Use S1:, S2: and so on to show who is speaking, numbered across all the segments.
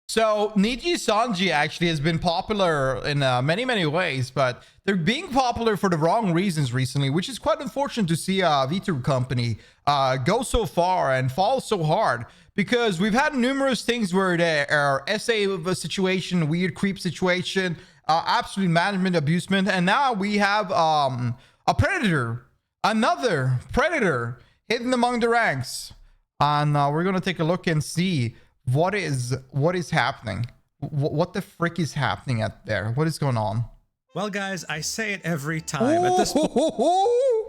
S1: So Nijisanji actually has been popular in many ways, but they're being popular for the wrong reasons recently, which is quite unfortunate to see a Vtuber company go so far and fall so hard, because we've had numerous things where there are essay of a situation, weird creep situation, absolute management abusement, and now we have a predator, another predator hidden among the ranks, and we're gonna take a look and see what is happening. What the frick is happening out there? What is going on?
S2: Well, guys, I say it every time. At this point,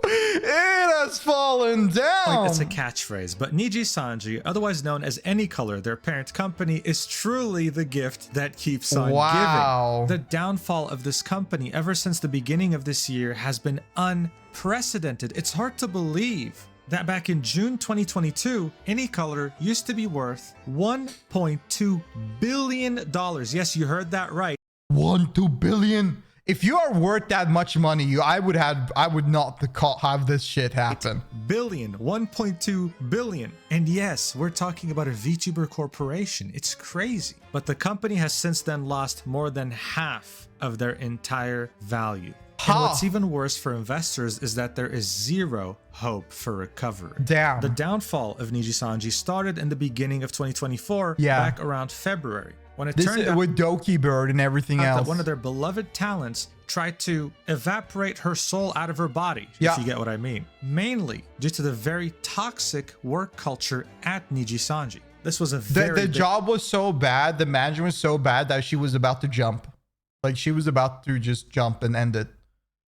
S1: it has fallen down.
S2: it's a catchphrase, but Nijisanji, otherwise known as Any Color, their parent company, is truly the gift that keeps on giving. The downfall of this company ever since the beginning of this year has been unprecedented. It's hard to believe that back in June 2022, Any Color used to be worth $1.2 billion. Yes, you heard that right.
S1: 1-2 billion. If you are worth that much money, I would not have this shit happen.
S2: Billion, 1.2 billion. And yes, we're talking about a VTuber corporation. It's crazy. But the company has since then lost more than half of their entire value. And what's even worse for investors is that there is zero hope for recovery.
S1: Damn.
S2: The downfall of Nijisanji started in the beginning of 2024, back around February, when it turned out
S1: with Doki Bird and everything else
S2: that one of their beloved talents tried to evaporate her soul out of her body, if you get what I mean. Mainly due to the very toxic work culture at Nijisanji. This was a very
S1: the job was so bad, the management was so bad that she was about to jump. Like, she was about to just jump and end it.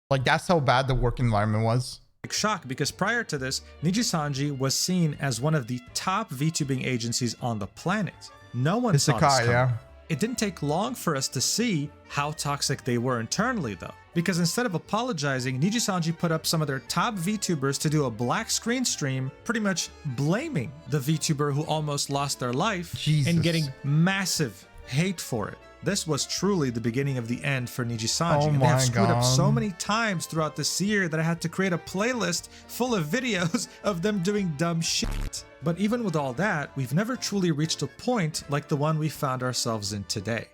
S1: Like, that's how bad the work environment was.
S2: Shock, because prior to this, Nijisanji was seen as one of the top VTubing agencies on the planet. No one saw this coming. It didn't take long for us to see how toxic they were internally, though, because instead of apologizing, Nijisanji put up some of their top VTubers to do a black screen stream, pretty much blaming the VTuber who almost lost their life and getting massive hate for it. This was truly the beginning of the end for Nijisanji. And they have screwed up so many times throughout this year that I had to create a playlist full of videos of them doing dumb shit. But even with all that, we've never truly reached a point like the one we found ourselves in today.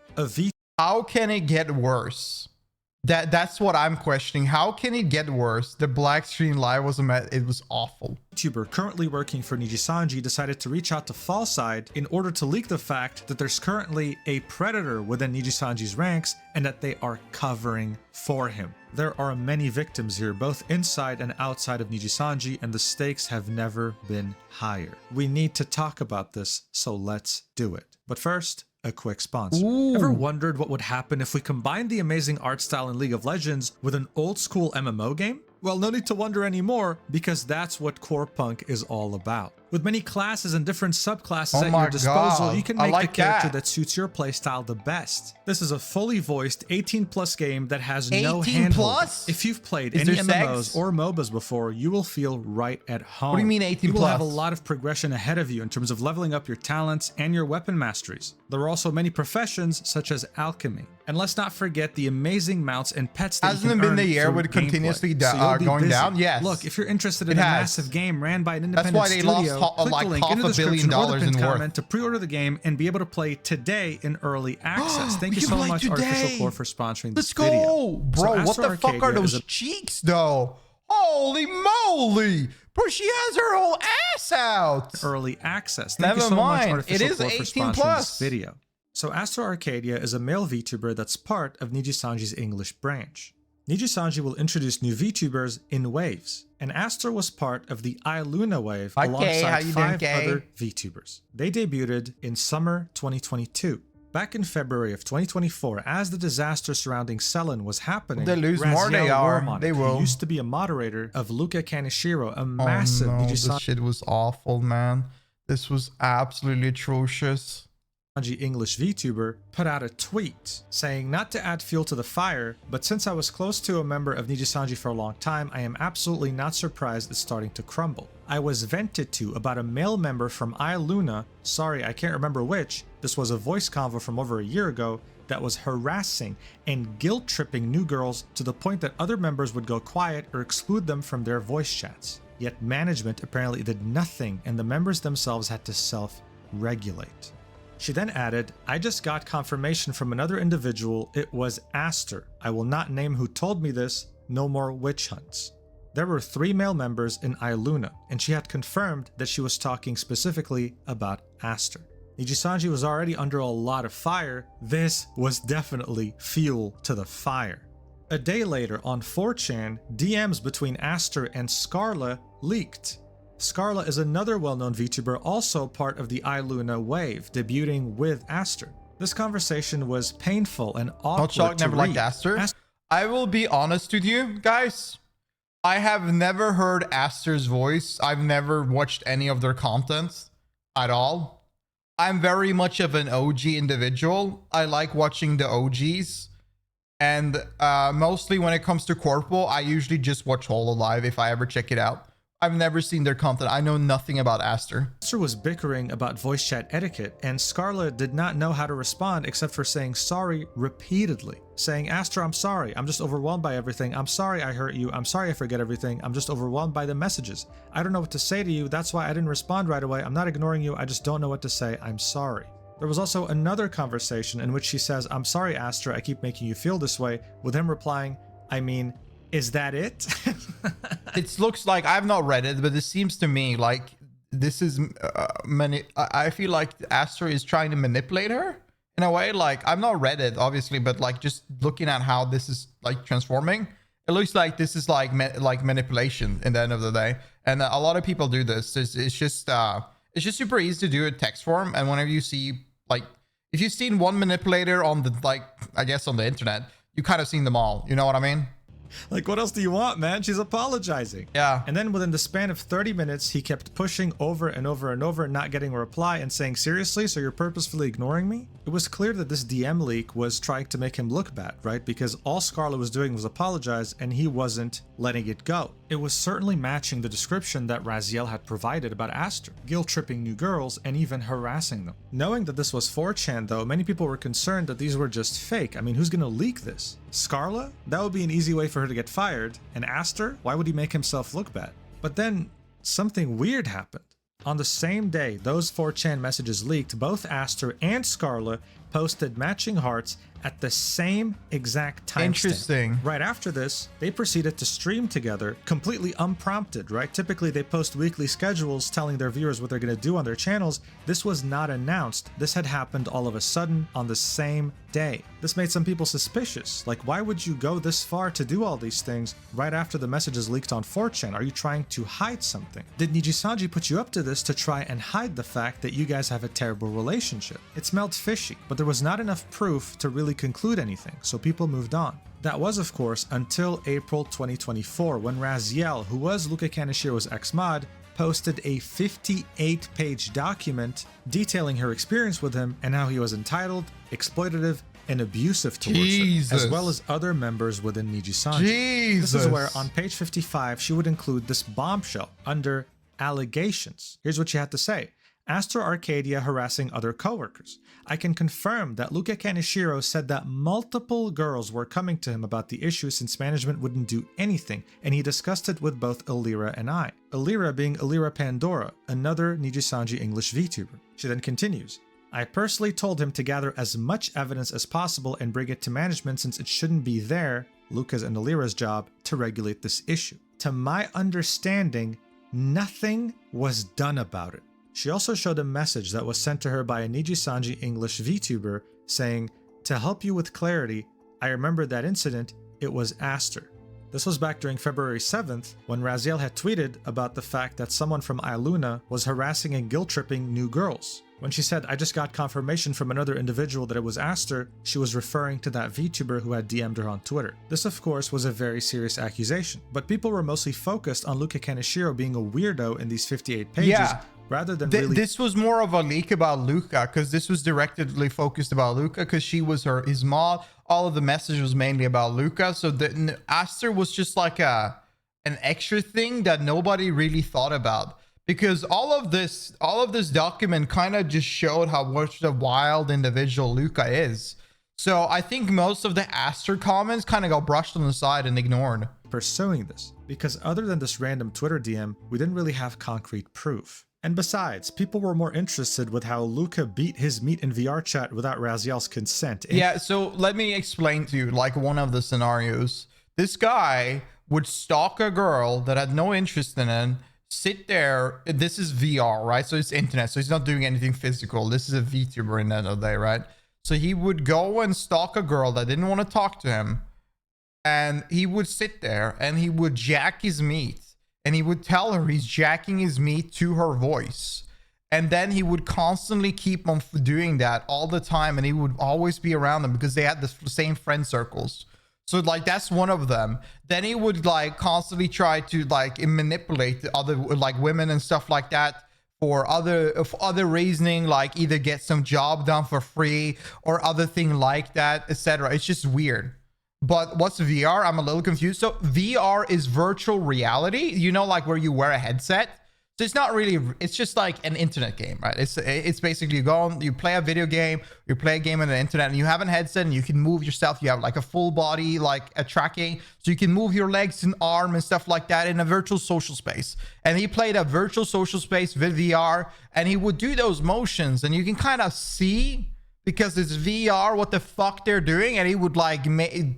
S1: How can it get worse? That's what I'm questioning. How can it get worse? The black screen live was it was awful.
S2: VTuber currently working for Nijisanji decided to reach out to Fallside in order to leak the fact that there's currently a predator within Nijisanji's ranks and that they are covering for him. There are many victims here, both inside and outside of Nijisanji, and the stakes have never been higher. We need to talk about this, so let's do it. But first, a quick sponsor. Ever wondered what would happen if we combined the amazing art style in League of Legends with an old school MMO game? Well, no need to wonder anymore, because that's what Corp is all about. With many classes and different subclasses at your disposal, you can make the character that suits your playstyle the best. This is a fully voiced 18+ game that has no handholding. If you've played any MMOs or MOBAs before, you will feel right at home.
S1: What do you mean 18+?
S2: You will have a lot of progression ahead of you in terms of leveling up your talents and your weapon masteries. There are also many professions such as alchemy. And let's not forget the amazing mounts and pets that
S1: hasn't been the year with continuously going down. Yes.
S2: Look, if you're interested in a massive game ran by an independent
S1: That's why they
S2: studio,
S1: lost like
S2: link in the
S1: $500 million
S2: or the pinned
S1: in worth
S2: comment to pre-order the game and be able to play today in early access. Thank you so much, Artificial Core, for sponsoring this video.
S1: Let's go, bro. What the fuck are those cheeks, though? Holy moly, bro! She has her whole ass out.
S2: Early access. Thank you so much, Artificial Core, for sponsoring this video. So Aster Arcadia is a male VTuber that's part of Nijisanji's English branch. Nijisanji will introduce new VTubers in waves, and Aster was part of the iLuna wave alongside 5 other VTubers. They debuted in summer 2022. Back in February of 2024, as the disaster surrounding Selen was happening, Raziel, who used to be a moderator of Luca Kaneshiro, a massive Nijisanji.
S1: This shit was awful, man. This was absolutely atrocious.
S2: English VTuber put out a tweet saying not to add fuel to the fire, but since I was close to a member of Nijisanji for a long time, I am absolutely not surprised it's starting to crumble. I was vented to about a male member from iLuna, sorry I can't remember which, this was a voice convo from over a year ago, that was harassing and guilt-tripping new girls to the point that other members would go quiet or exclude them from their voice chats. Yet management apparently did nothing and the members themselves had to self-regulate. She then added, I just got confirmation from another individual. It was Aster. I will not name who told me this. No more witch hunts. There were 3 male members in Iluna, and she had confirmed that she was talking specifically about Aster. Nijisanji was already under a lot of fire. This was definitely fuel to the fire. A day later, on 4chan, DMs between Aster and Scarla leaked. Scarla is another well-known VTuber, also part of the Iluna wave, debuting with Aster. This conversation was painful and awkward
S1: Not
S2: to
S1: never
S2: read.
S1: liked Aster. I will be honest with you guys. I have never heard Aster's voice. I've never watched any of their content at all. I'm very much of an OG individual. I like watching the OGs. And mostly when it comes to Corpo, I usually just watch Hololive if I ever check it out. I've never seen their content. I know nothing about Aster.
S2: Aster was bickering about voice chat etiquette, and Scarla did not know how to respond except for saying sorry repeatedly. Saying, Aster, I'm sorry. I'm just overwhelmed by everything. I'm sorry I hurt you. I'm sorry I forget everything. I'm just overwhelmed by the messages. I don't know what to say to you. That's why I didn't respond right away. I'm not ignoring you. I just don't know what to say. I'm sorry. There was also another conversation in which she says, I'm sorry, Aster. I keep making you feel this way. With him replying, I mean, is that it?
S1: It looks like, I've not read it, but it seems to me like this is I feel like Aster is trying to manipulate her in a way. Like, I've not read it obviously, but like just looking at how this is like transforming, it looks like this is like manipulation in the end of the day. And a lot of people do this. It's just super easy to do in text form. And whenever you see, like, if you've seen one manipulator on the, like, I guess on the internet, you kind of seen them all. You know what I mean?
S2: Like, what else do you want, man? She's apologizing.
S1: Yeah.
S2: And then within the span of 30 minutes, he kept pushing over and over and over, not getting a reply and saying, seriously, so you're purposefully ignoring me? It was clear that this DM leak was trying to make him look bad, right? Because all Scarla was doing was apologize and he wasn't letting it go. It was certainly matching the description that Raziel had provided about Aster, guilt-tripping new girls and even harassing them. Knowing that this was 4chan though, many people were concerned that these were just fake. I mean, who's gonna leak this? Scarla? That would be an easy way for her to get fired. And Aster? Why would he make himself look bad? But then something weird happened. On the same day those 4chan messages leaked, both Aster and Scarla posted matching hearts at the same exact time.
S1: Interesting.
S2: Right after this, they proceeded to stream together, completely unprompted, right? Typically, they post weekly schedules telling their viewers what they're going to do on their channels. This was not announced. This had happened all of a sudden on the same day. This made some people suspicious. Like, why would you go this far to do all these things right after the messages leaked on 4chan? Are you trying to hide something? Did Nijisanji put you up to this to try and hide the fact that you guys have a terrible relationship? It smelled fishy, but there was not enough proof to really conclude anything, so people moved on. That was, of course, until April 2024, when Raziel, who was Luca Kaneshiro's ex-mod, posted a 58-page document detailing her experience with him and how he was entitled, exploitative, and abusive towards her, as well as other members within Nijisanji. This is where, on page 55, she would include this bombshell under allegations. Here's what she had to say. Aster Arcadia harassing other coworkers. I can confirm that Luca Kaneshiro said that multiple girls were coming to him about the issue since management wouldn't do anything, and he discussed it with both Illyra and I. Illyra being Illyra Pandora, another Nijisanji English VTuber. She then continues. I personally told him to gather as much evidence as possible and bring it to management since it shouldn't be their, Luca's and Illyra's job, to regulate this issue. To my understanding, nothing was done about it. She also showed a message that was sent to her by a Nijisanji English VTuber saying, to help you with clarity, I remember that incident, it was Aster. This was back during February 7th when Raziel had tweeted about the fact that someone from Iluna was harassing and guilt-tripping new girls. When she said, I just got confirmation from another individual that it was Aster, she was referring to that VTuber who had DM'd her on Twitter. This, of course, was a very serious accusation, but people were mostly focused on Luca Kaneshiro being a weirdo in these 58 pages. Yeah. Rather than really...
S1: This was more of a leak about Luca, because this was directly focused about Luca, because she was his mod. All of the message was mainly about Luca. So the Aster was just like an extra thing that nobody really thought about, because all of this document kind of just showed how much the wild individual Luca is. So I think most of the Aster comments kind of got brushed on the side and ignored.
S2: Pursuing this, because other than this random Twitter DM, we didn't really have concrete proof. And besides, people were more interested with how Luca beat his meat in VR chat without Raziel's consent.
S1: Yeah, so let me explain to you like one of the scenarios. This guy would stalk a girl that had no interest in him, sit there. This is VR, right? So it's internet, so he's not doing anything physical. This is a VTuber in the end of the day, right? So he would go and stalk a girl that didn't want to talk to him, and he would sit there and he would jack his meat, and he would tell her he's jacking his meat to her voice. And then he would constantly keep on doing that all the time, and he would always be around them because they had the same friend circles. So like that's one of them. Then he would like constantly try to like manipulate the other like women and stuff like that for other reasoning, like either get some job done for free or other thing like that, etc. It's just weird. But what's VR? I'm a little confused. So VR is virtual reality, you know, like where you wear a headset. So it's not really, it's just like an internet game, right? It's basically you go on, you play a video game, you play a game on the internet, and you have a headset and you can move yourself. You have like a full body, like a tracking, so you can move your legs and arm and stuff like that in a virtual social space. And he played a virtual social space with VR, and he would do those motions, and you can kind of see, because it's VR, what the fuck they're doing, and he would like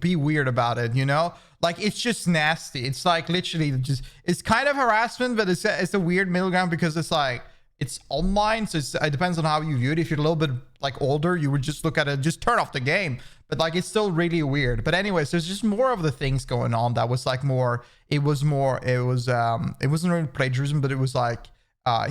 S1: be weird about it, you know? Like, it's just nasty. It's like literally just, it's kind of harassment, but it's a weird middle ground because it's like, it's online. So it depends on how you view it. If you're a little bit like older, you would just look at it, just turn off the game. But like, it's still really weird. But anyways, there's just more of the things going on that was like more, it wasn't really plagiarism, but it was like,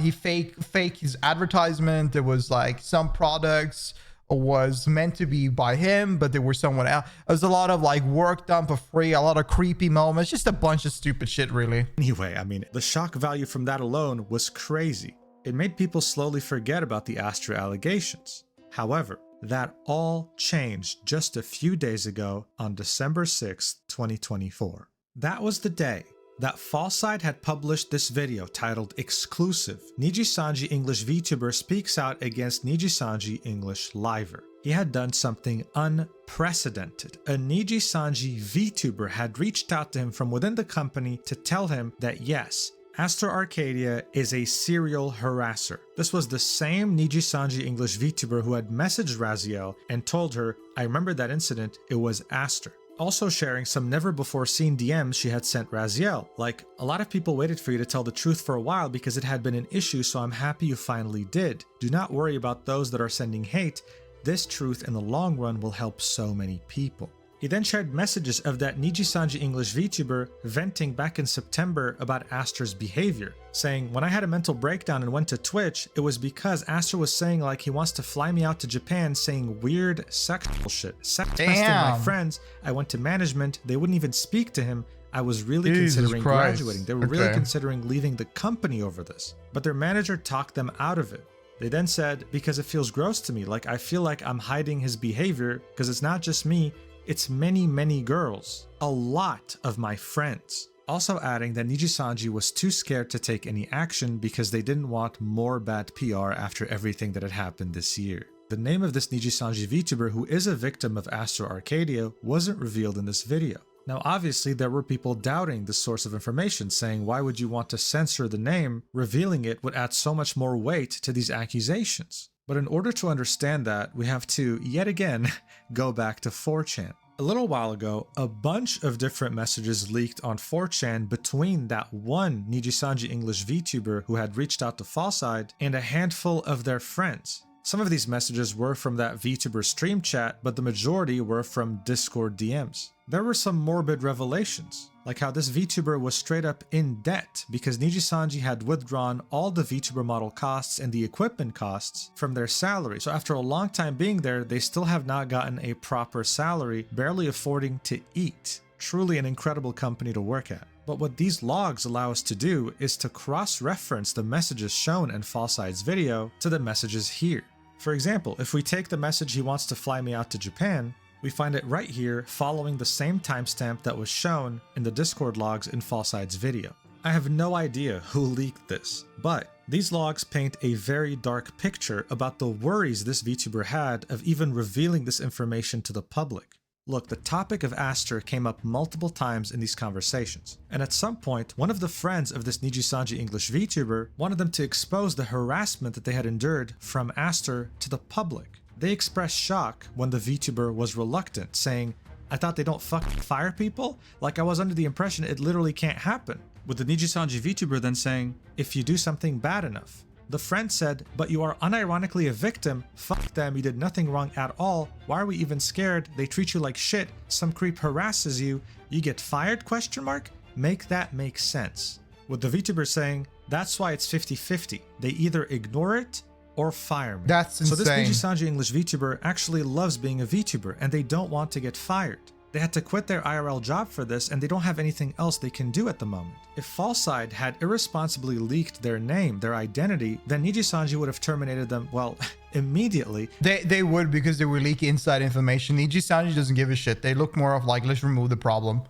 S1: he fake his advertisement. There was like some products was meant to be by him, but they were someone else. There's a lot of like work done for free, a lot of creepy moments, just a bunch of stupid shit, really.
S2: Anyway, I mean, the shock value from that alone was crazy. It made people slowly forget about the Aster allegations. However, that all changed just a few days ago on December 6th, 2024. That was the day that Fallside had published this video titled Exclusive. Nijisanji English VTuber speaks out against Nijisanji English Liver. He had done something unprecedented. A Nijisanji VTuber had reached out to him from within the company to tell him that yes, Aster Arcadia is a serial harasser. This was the same Nijisanji English VTuber who had messaged Raziel and told her, I remember that incident, it was Aster. Also sharing some never-before-seen DMs she had sent Raziel, like, a lot of people waited for you to tell the truth for a while because it had been an issue, so I'm happy you finally did. Do not worry about those that are sending hate. This truth in the long run will help so many people. He then shared messages of that Nijisanji English VTuber venting back in September about Aster's behavior, saying, when I had a mental breakdown and went to Twitch, it was because Aster was saying like he wants to fly me out to Japan, saying weird sexual shit, sex testing my friends. I went to management, they wouldn't even speak to him. I was really considering graduating. They were really considering leaving the company over this, but their manager talked them out of it. They then said, because it feels gross to me, like I feel like I'm hiding his behavior because it's not just me, it's many girls, a lot of my friends. Also adding that Nijisanji was too scared to take any action because they didn't want more bad PR after everything that had happened this year. The name of this Nijisanji VTuber, who is a victim of Aster Arcadia, wasn't revealed in this video. Now obviously there were people doubting the source of information, saying why would you want to censor the name? Revealing it would add so much more weight to these accusations. But in order to understand that, we have to, yet again, go back to 4chan. A little while ago, a bunch of different messages leaked on 4chan between that one Nijisanji English VTuber who had reached out to Fallside and a handful of their friends. Some of these messages were from that VTuber stream chat, but the majority were from Discord DMs. There were some morbid revelations, like how this VTuber was straight up in debt because Nijisanji had withdrawn all the VTuber model costs and the equipment costs from their salary. So after a long time being there, they still have not gotten a proper salary, barely affording to eat. Truly an incredible company to work at. But what these logs allow us to do is to cross-reference the messages shown in Fallside's video to the messages here. For example, if we take the message he wants to fly me out to Japan, we find it right here following the same timestamp that was shown in the Discord logs in Fallside's video. I have no idea who leaked this, but these logs paint a very dark picture about the worries this VTuber had of even revealing this information to the public. Look, the topic of Aster came up multiple times in these conversations, and at some point, one of the friends of this Nijisanji English VTuber wanted them to expose the harassment that they had endured from Aster to the public. They expressed shock when the VTuber was reluctant, saying, "I thought they don't fucking fire people? Like I was under the impression it literally can't happen." With the Nijisanji VTuber then saying, "If you do something bad enough." The friend said, "But you are unironically a victim. Fuck them, you did nothing wrong at all. Why are we even scared? They treat you like shit. Some creep harasses you. You get fired? Question mark? Make that make sense." With the VTuber saying, "That's why it's 50-50. They either ignore it or fire me."
S1: That's insane.
S2: So this Nijisanji English VTuber actually loves being a VTuber and they don't want to get fired. They had to quit their IRL job for this and they don't have anything else they can do at the moment. If Fallside had irresponsibly leaked their name, their identity, then Nijisanji would have terminated them, well, immediately.
S1: They would, because they would leak inside information. Nijisanji doesn't give a shit. They look more of like, let's remove the problem.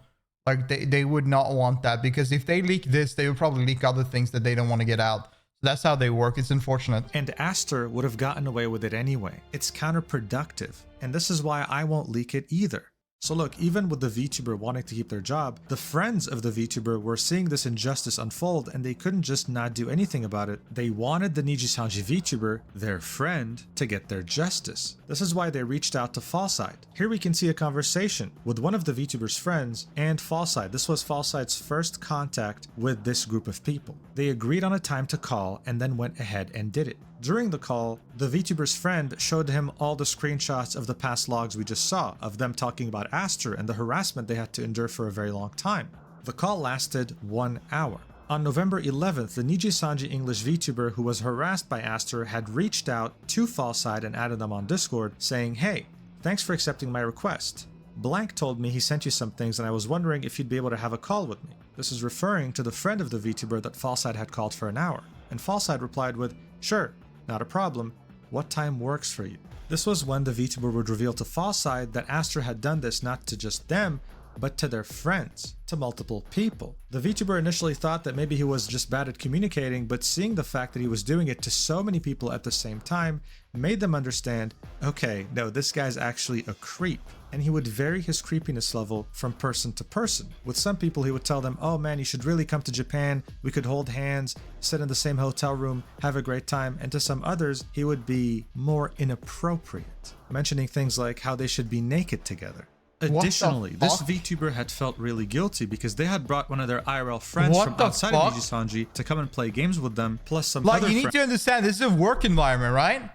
S1: Like they would not want that, because if they leak this, they would probably leak other things that they don't want to get out. That's how they work. It's unfortunate.
S2: And Aster would have gotten away with it anyway. It's counterproductive. And this is why I won't leak it either. So look, even with the VTuber wanting to keep their job, the friends of the VTuber were seeing this injustice unfold and they couldn't just not do anything about it. They wanted the Nijisanji VTuber, their friend, to get their justice. This is why they reached out to Fallside. Here we can see a conversation with one of the VTuber's friends and Fallside. This was Fallside's first contact with this group of people. They agreed on a time to call and then went ahead and did it. During the call, the VTuber's friend showed him all the screenshots of the past logs we just saw, of them talking about Aster and the harassment they had to endure for a very long time. The call lasted 1 hour. On November 11th, the Nijisanji English VTuber who was harassed by Aster had reached out to Fallside and added them on Discord, saying, "Hey, thanks for accepting my request. Blank told me he sent you some things and I was wondering if you'd be able to have a call with me." This is referring to the friend of the VTuber that Fallside had called for an hour. And Fallside replied with, "Sure. Not a problem. What time works for you?" This was when the VTuber would reveal to Fallside that Aster had done this not to just them, but to their friends, to multiple people. The VTuber initially thought that maybe he was just bad at communicating, but seeing the fact that he was doing it to so many people at the same time made them understand, okay, no, this guy's actually a creep. And he would vary his creepiness level from person to person. With some people, he would tell them, "Oh man, you should really come to Japan. We could hold hands, sit in the same hotel room, have a great time." And to some others, he would be more inappropriate, mentioning things like how they should be naked together. Additionally, this VTuber had felt really guilty because they had brought one of their IRL friends from outside of Nijisanji to come and play games with them, plus some other friends.
S1: You need to understand, this is a work environment, right?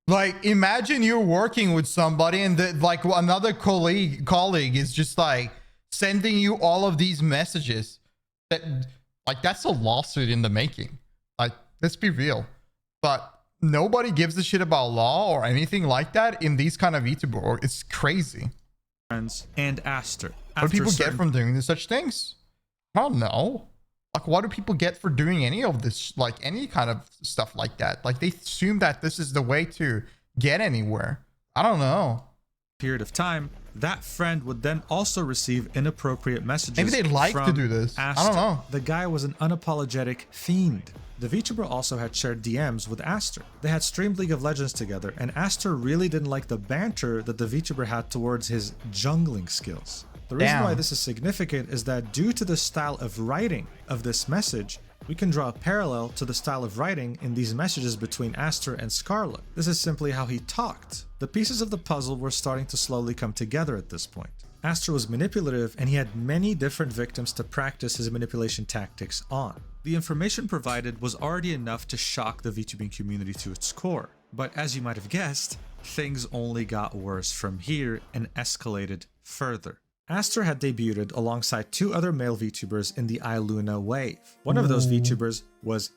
S1: Like, imagine you're working with somebody and another colleague is just like sending you all of these messages. That's a lawsuit in the making. Like, let's be real. But nobody gives a shit about law or anything like that in these kind of VTuber. It's crazy.
S2: Friends and Aster.
S1: What do people get from doing such things? I don't know. Like, what do people get for doing any of this, like any kind of stuff like that? Like, they assume that this is the way to get anywhere. I don't know.
S2: Period of time, that friend would then also receive inappropriate messages.
S1: Maybe they like to do this.
S2: Aster.
S1: I don't know.
S2: The guy was an unapologetic fiend. The VTuber also had shared DMs with Aster. They had streamed League of Legends together, and Aster really didn't like the banter that the VTuber had towards his jungling skills. The reason why this is significant is that due to the style of writing of this message, we can draw a parallel to the style of writing in these messages between Aster and Scarlet. This is simply how he talked. The pieces of the puzzle were starting to slowly come together at this point. Aster was manipulative and he had many different victims to practice his manipulation tactics on. The information provided was already enough to shock the VTubing community to its core. But as you might have guessed, things only got worse from here and escalated further. Aster had debuted alongside two other male VTubers in the iLuna wave. One of those VTubers was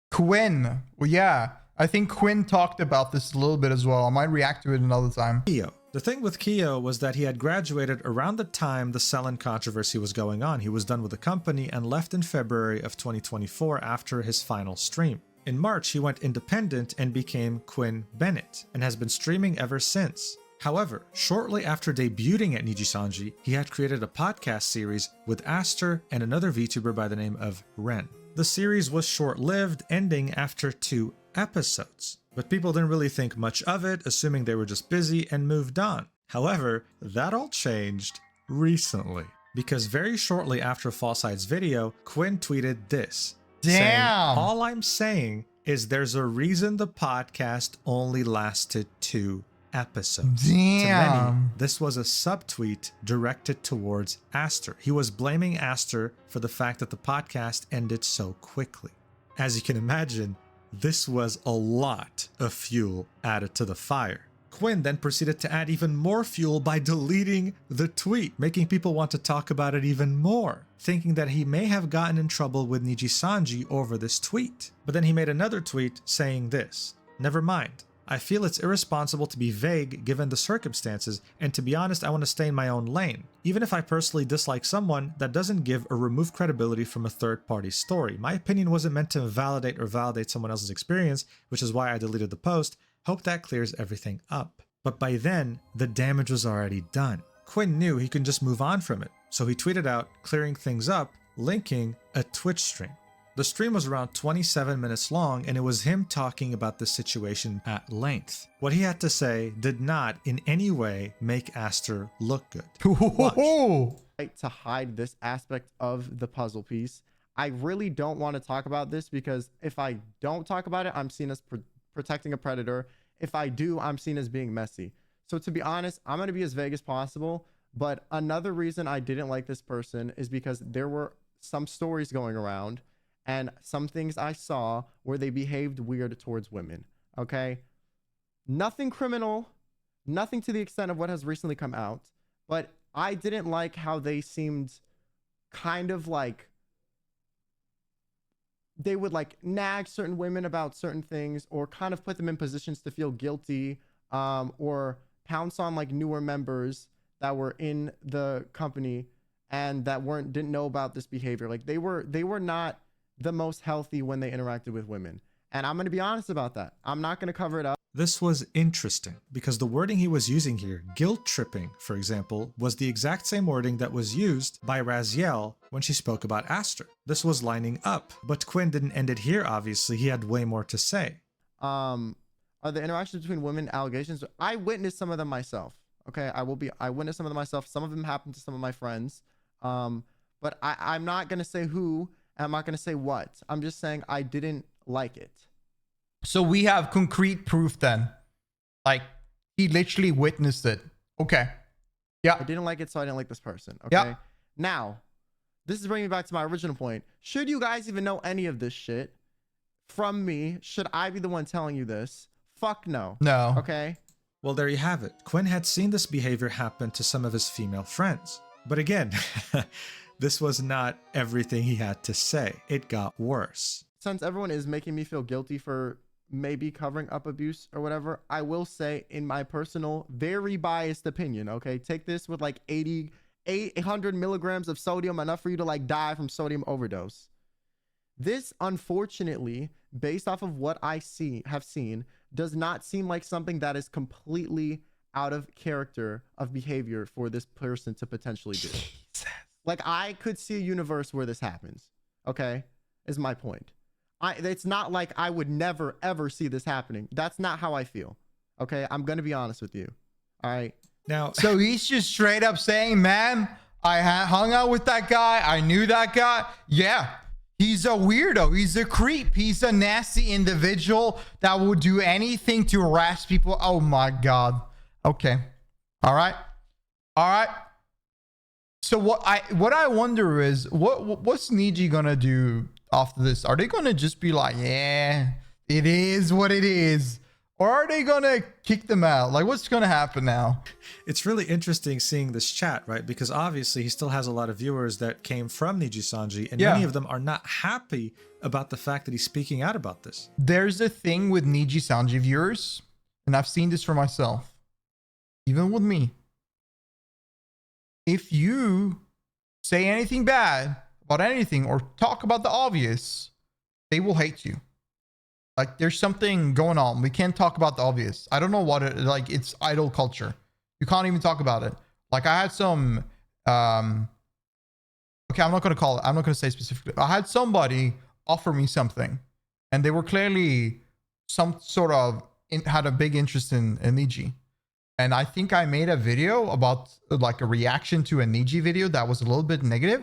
S1: Quinn. Well, yeah, I think Quinn talked about this a little bit as well. I might react to it another time.
S2: Kyo. The thing with Kyo was that he had graduated around the time the Selen controversy was going on. He was done with the company and left in February of 2024 after his final stream. In March, he went independent and became Quinn Bennett and has been streaming ever since. However, shortly after debuting at Nijisanji, he had created a podcast series with Aster and another VTuber by the name of Ren. The series was short-lived, ending after 2 episodes. But people didn't really think much of it, assuming they were just busy, and moved on. However, that all changed recently because very shortly after Fallside's video, Quinn tweeted this. Saying,
S1: Damn.
S2: all I'm saying is there's a reason the podcast only lasted 2 episodes. To many,
S1: Damn.
S2: this was a subtweet directed towards Aster. He was blaming Aster for the fact that the podcast ended so quickly. As you can imagine, this was a lot of fuel added to the fire. Quinn then proceeded to add even more fuel by deleting the tweet, making people want to talk about it even more, thinking that he may have gotten in trouble with Nijisanji over this tweet. But then he made another tweet saying this, "Never mind. I feel it's irresponsible to be vague given the circumstances, and to be honest, I want to stay in my own lane. Even if I personally dislike someone, that doesn't give or remove credibility from a third-party story. My opinion wasn't meant to validate or validate someone else's experience, which is why I deleted the post. Hope that clears everything up." But by then, the damage was already done. Quinn knew he could just move on from it, so he tweeted out, clearing things up, linking a Twitch stream. The stream was around 27 minutes long, and it was him talking about the situation at length. What he had to say did not in any way make Aster look good. Watch.
S3: To hide this aspect of the puzzle piece. I really don't want to talk about this because if I don't talk about it, I'm seen as protecting a predator. If I do, I'm seen as being messy. So to be honest, I'm going to be as vague as possible. But another reason I didn't like this person is because there were some stories going around and some things I saw where they behaved weird towards women. Okay. Nothing criminal, nothing to the extent of what has recently come out, but I didn't like how they seemed kind of like they would like nag certain women about certain things or kind of put them in positions to feel guilty, or pounce on like newer members that were in the company and that didn't know about this behavior. Like they were not the most healthy when they interacted with women. And I'm going to be honest about that. I'm not going to cover it up.
S2: This was interesting because the wording he was using here, guilt tripping, for example, was the exact same wording that was used by Raziel when she spoke about Aster. This was lining up, but Quinn didn't end it here, obviously. He had way more to say.
S3: Are the interactions between women allegations? I witnessed some of them myself. Okay, I witnessed some of them myself. Some of them happened to some of my friends. But I'm not going to say who, and I'm not going to say what. I'm just saying I didn't like it.
S1: So we have concrete proof then. Like, he literally witnessed it. Okay. Yeah.
S3: I didn't like it, so I didn't like this person. Okay.
S1: Yeah.
S3: Now, this is bringing me back to my original point. Should you guys even know any of this shit from me? Should I be the one telling you this? Fuck no.
S1: No.
S3: Okay.
S2: Well, there you have it. Quinn had seen this behavior happen to some of his female friends. But again, this was not everything he had to say. It got worse.
S3: Since everyone is making me feel guilty for maybe covering up abuse or whatever, I will say in my personal, very biased opinion, okay? Take this with like 800 milligrams of sodium, enough for you to like die from sodium overdose. This, unfortunately, based off of what I have seen, does not seem like something that is completely out of character of behavior for this person to potentially do. Like, I could see a universe where this happens, okay? Is my point. It's not like I would never, ever see this happening. That's not how I feel, okay? I'm going to be honest with you, all right?
S2: Now,
S1: So he's just straight up saying, man, I hung out with that guy. I knew that guy. Yeah. He's a weirdo. He's a creep. He's a nasty individual that will do anything to harass people. Oh my God. Okay. All right. All right. So what I wonder is what's Niji gonna do after this? Are they gonna just be like, yeah, it is what it is? Or are they gonna kick them out? Like, what's gonna happen now?
S2: it's really interesting seeing this chat, right? Because obviously he still has a lot of viewers that came from Nijisanji, and many of them are not happy about the fact that he's speaking out about this.
S1: There's a thing with Nijisanji viewers, and I've seen this for myself, even with me. If you say anything bad about anything or talk about the obvious, they will hate you. Like, there's something going on. We can't talk about the obvious. I don't know what it, like, it's idol culture. You can't even talk about it. Like, I had some, okay, I'm not going to say specifically. I had somebody offer me something, and they were clearly some sort of, had a big interest in Niji. And I think I made a video about like a reaction to a Niji video that was a little bit negative.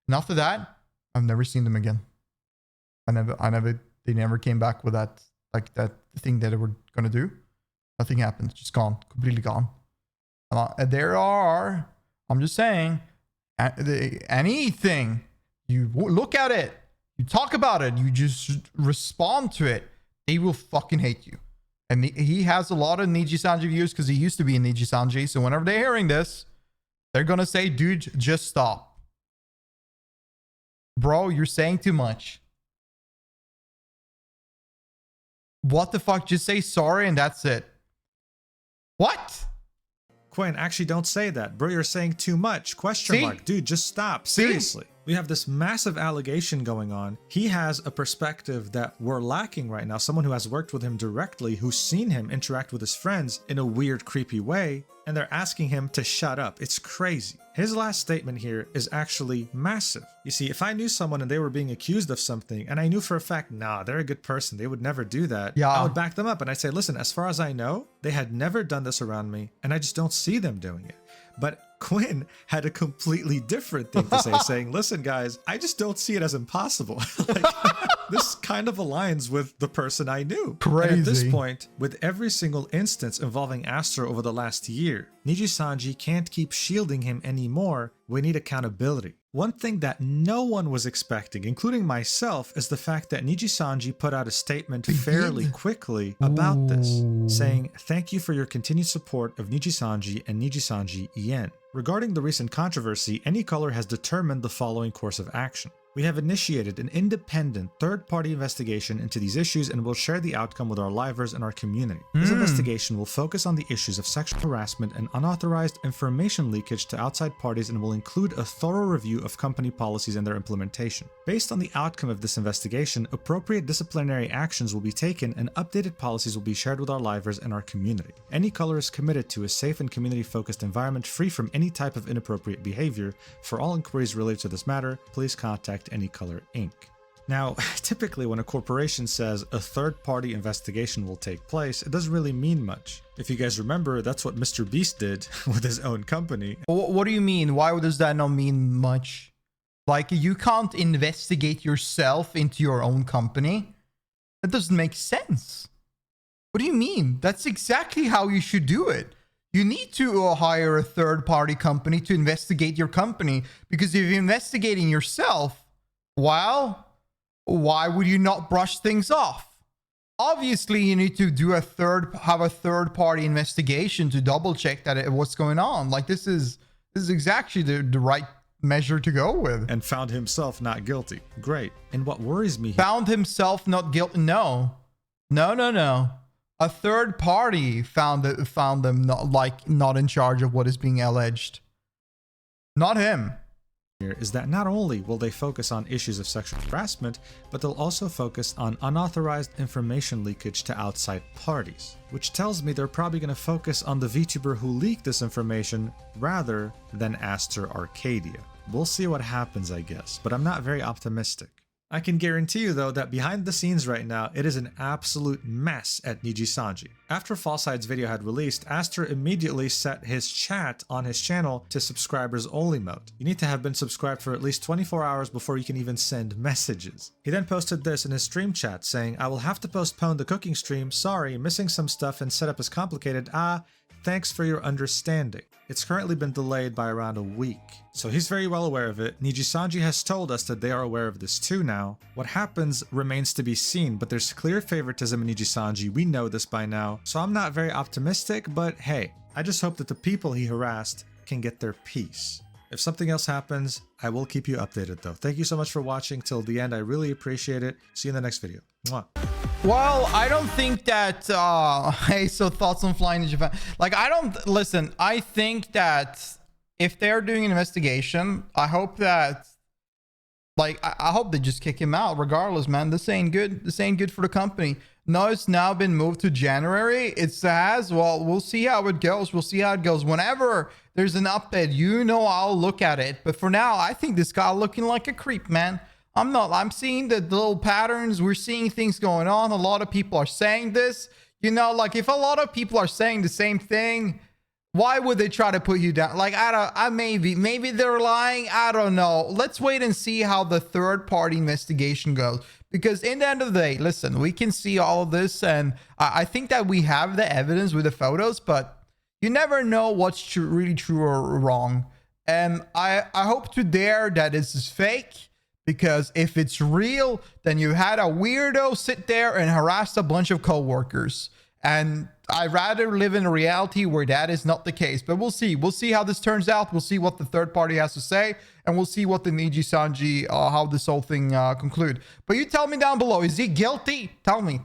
S1: And after that, I've never seen them again. They never came back with that, like that thing that they were going to do. Nothing happened. Just gone. Completely gone. I'm just saying, anything, you look at it, you talk about it, you just respond to it, they will fucking hate you. And he has a lot of Nijisanji views because he used to be in Nijisanji. So whenever they're hearing this, they're going to say, dude, just stop. Bro, you're saying too much. What the fuck? Just say sorry and that's it. What?
S2: Quinn, actually don't say that. Bro, you're saying too much. Question mark. Dude, just stop. Seriously. We have this massive allegation going on. He has a perspective that we're lacking right now. Someone who has worked with him directly, who's seen him interact with his friends in a weird, creepy way, and they're asking him to shut up. It's crazy. His last statement here is actually massive. You see, if I knew someone and they were being accused of something, and I knew for a fact, nah, they're a good person, they would never do that, I would back them up and I'd say, listen, as far as I know, they had never done this around me, and I just don't see them doing it. But Quinn had a completely different thing to say, saying, listen, guys, I just don't see it as impossible. Like, this kind of aligns with the person I knew.
S1: Crazy.
S2: And at this point, with every single instance involving Aster over the last year, Nijisanji can't keep shielding him anymore. We need accountability. One thing that no one was expecting, including myself, is the fact that Nijisanji put out a statement fairly quickly about this, saying, thank you for your continued support of Nijisanji and Nijisanji Ien. Regarding the recent controversy, AnyColor has determined the following course of action. We have initiated an independent third-party investigation into these issues and will share the outcome with our livers and our community. This investigation will focus on the issues of sexual harassment and unauthorized information leakage to outside parties and will include a thorough review of company policies and their implementation. Based on the outcome of this investigation, appropriate disciplinary actions will be taken and updated policies will be shared with our livers and our community. AnyColor is committed to a safe and community-focused environment free from any type of inappropriate behavior. For all inquiries related to this matter, please contact AnyColor Inc. Now, typically when a corporation says a third-party investigation will take place, it doesn't really mean much. If you guys remember, that's what Mr. Beast did with his own company.
S1: What do you mean? Why does that not mean much? Like, you can't investigate yourself into your own company? That doesn't make sense. What do you mean? That's exactly how you should do it. You need to hire a third-party company to investigate your company, because if you're investigating yourself, well, why would you not brush things off? Obviously, you need to do have a third-party investigation to double-check that what's going on. Like, this is exactly the right measure to go with.
S2: And found himself not guilty. Great. And what worries me...
S1: Found himself not guilty? No. A third party found them not in charge of what is being alleged. Not him.
S2: Is that not only will they focus on issues of sexual harassment, but they'll also focus on unauthorized information leakage to outside parties, which tells me they're probably going to focus on the VTuber who leaked this information rather than Aster Arcadia. We'll see what happens, I guess, but I'm not very optimistic. I can guarantee you though that behind the scenes right now, it is an absolute mess at Nijisanji. After Falside's video had released, Aster immediately set his chat on his channel to subscribers only mode. You need to have been subscribed for at least 24 hours before you can even send messages. He then posted this in his stream chat saying, I will have to postpone the cooking stream, sorry, missing some stuff and setup is complicated, thanks for your understanding. It's currently been delayed by around a week. So he's very well aware of it. Nijisanji has told us that they are aware of this too now. What happens remains to be seen, but there's clear favoritism in Nijisanji. We know this by now. So I'm not very optimistic, but hey, I just hope that the people he harassed can get their peace. If something else happens, I will keep you updated though. Thank you so much for watching till the end. I really appreciate it. See you in the next video. Mwah.
S1: Well, I don't think that, hey, so thoughts on flying to Japan. Like, listen, I think that if they're doing an investigation, I hope that, like, I hope they just kick him out regardless, man. This ain't good. This ain't good for the company. No, it's now been moved to January. It has, well, we'll see how it goes. We'll see how it goes. Whenever there's an update, you know, I'll look at it. But for now, I think this guy looking like a creep, man. I'm seeing the little patterns. We're seeing things going on. A lot of people are saying this, you know, like if a lot of people are saying the same thing, Why would they try to put you down? Like, maybe they're lying. I don't know. Let's wait and see how the third party investigation goes. Because in the end of the day, listen, we can see all of this, and I think that we have the evidence with the photos, but you never know what's really true or wrong. And I hope to dare that this is fake, because if it's real, then you had a weirdo sit there and harass a bunch of coworkers. And I'd rather live in a reality where that is not the case. But we'll see. We'll see how this turns out. We'll see what the third party has to say. And we'll see what the Nijisanji, how this whole thing conclude. But you tell me down below. Is he guilty? Tell me.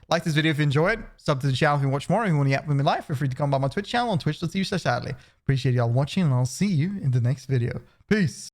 S1: Like this video if you enjoyed. Sub to the channel if you watch more. If you want to get with me live, feel free to come by my Twitch channel on twitch.tv/adley. Appreciate y'all watching, and I'll see you in the next video. Peace.